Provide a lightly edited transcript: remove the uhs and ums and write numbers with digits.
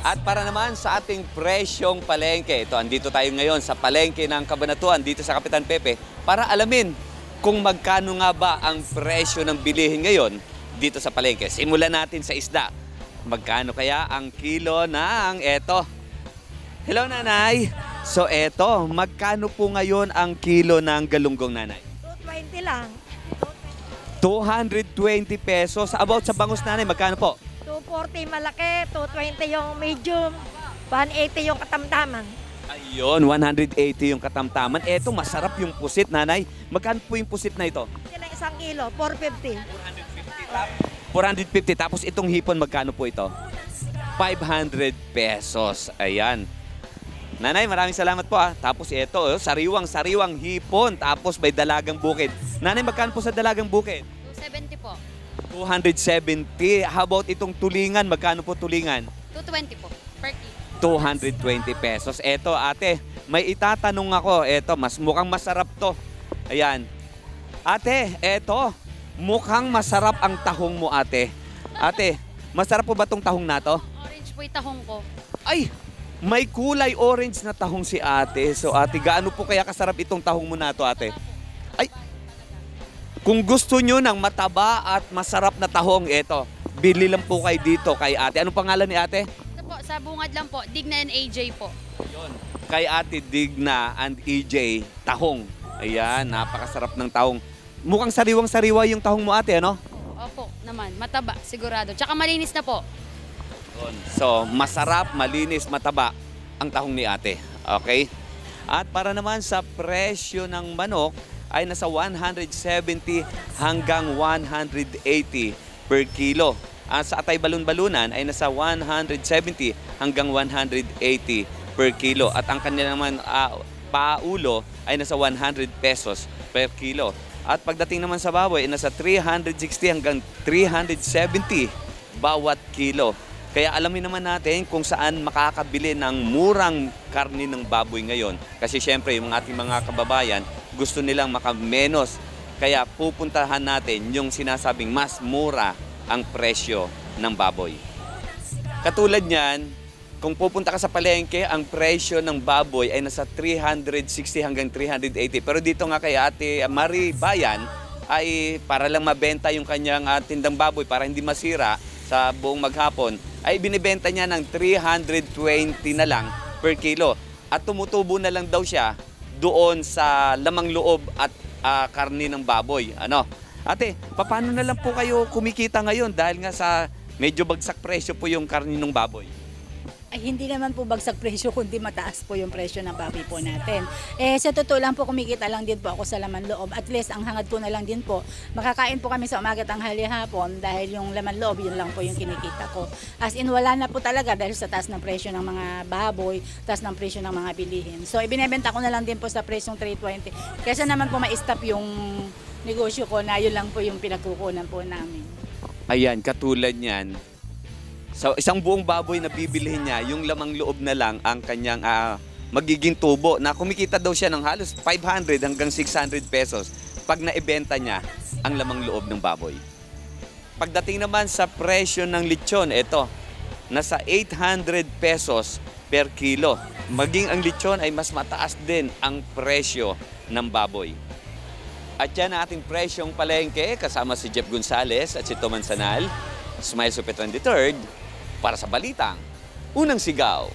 At para naman sa ating presyong palengke, ito, andito tayo ngayon sa palengke ng Cabanatuan, dito sa Kapitan Pepe, para alamin kung magkano nga ba ang presyo ng bilihin ngayon dito sa palengke. Simulan natin sa isda. Magkano kaya ang kilo ng eto? Hello, Nanay! So eto, magkano po ngayon ang kilo ng galunggong, Nanay? 220 lang. 220 pesos. About sa bangus, Nanay, magkano po? 240 malaki, 220 yung medium, 180 yung katamtaman. Ayun, 180 yung katamtaman. Eto, masarap yung pusit, Nanay. Magkano po yung pusit na ito? Sila isang kilo, 450. 450. Tapos itong hipon, magkano po ito? 500 pesos. Ayan. Nanay, maraming salamat po ah. Tapos ito, sariwang hipon. Tapos may dalagang bukid. Nanay, magkano po sa dalagang bukid? 270 po. 270. How about itong tulingan? Magkano po tulingan? 220 po per kilo. 220 pesos. Eto, ate, may itatanong ako. Eto, mukhang masarap to. Ayan. Ate, eto, mukhang masarap ang tahong mo, ate. Ate, masarap po ba tong tahong na to? Orange po yung tahong ko. Ay, may kulay orange na tahong si ate. So, ate, gaano po kaya kasarap itong tahong mo na to, ate? Ay, kung gusto nyo ng mataba at masarap na tahong, eto, bili lang po kayo dito kay ate. Anong pangalan ni ate? Ito po, sa bungad lang po, Digna and AJ po. Yun. Kay ate Digna and EJ, tahong. Ayan, napakasarap ng tahong. Mukhang sariwang-sariwa yung tahong mo, ate, ano? Opo, naman, mataba, sigurado. Tsaka malinis na po. Yun. So, masarap, malinis, mataba ang tahong ni ate. Okay? At para naman sa presyo ng manok, ay nasa 170 hanggang 180 per kilo. Sa Atay Balon-Balunan ay nasa 170 hanggang 180 per kilo. At ang kanila naman paulo ay nasa 100 pesos per kilo. At pagdating naman sa baboy ay nasa 360 hanggang 370 bawat kilo. Kaya alamin naman natin kung saan makakabili ng murang karni ng baboy ngayon. Kasi syempre yung ating mga kababayan gusto nilang makamenos. Kaya pupuntahan natin yung sinasabing mas mura ang presyo ng baboy. Katulad niyan, kung pupunta ka sa palengke, ang presyo ng baboy ay nasa 360 hanggang 380. Pero dito nga kay Ate Marie Bayan ay para lang mabenta yung kanyang tindang baboy para hindi masira sa buong maghapon, ay binibenta niya ng 320 na lang per kilo. At tumutubo na lang daw siya doon sa lamang loob at karni ng baboy. Ano? Ate, paano na lang po kayo kumikita ngayon dahil nga sa medyo bagsak presyo po yung karni ng baboy? Ay, hindi naman po bagsak presyo, kundi mataas po yung presyo ng baboy po natin. Sa totoo lang po, kumikita lang din po ako sa laman loob. At least, ang hangad ko na lang din po, makakain po kami sa umaga, tanghali, hapon, dahil yung laman loob, yun lang po yung kinikita ko. As in, wala na po talaga dahil sa taas ng presyo ng mga baboy, taas ng presyo ng mga bilihin. So, ibinebenta ko na lang din po sa presyong 320. Kaysa naman po ma-stop yung negosyo ko na yun lang po yung pinagkukunan po namin. Ayan, katulad niyan. So, isang buong baboy na bibilihin niya, yung lamang loob na lang ang kanyang magiging tubo na kumikita daw siya ng halos 500 hanggang 600 pesos pag naibenta niya ang lamang loob ng baboy. Pagdating naman sa presyo ng lechon, ito, nasa 800 pesos per kilo. Maging ang lechon ay mas mataas din ang presyo ng baboy. At yan ang ating presyong palengke kasama si Jeff Gonzales at si Toman Sanal. Smile Super 23rd para sa Balitang Unang Sigaw.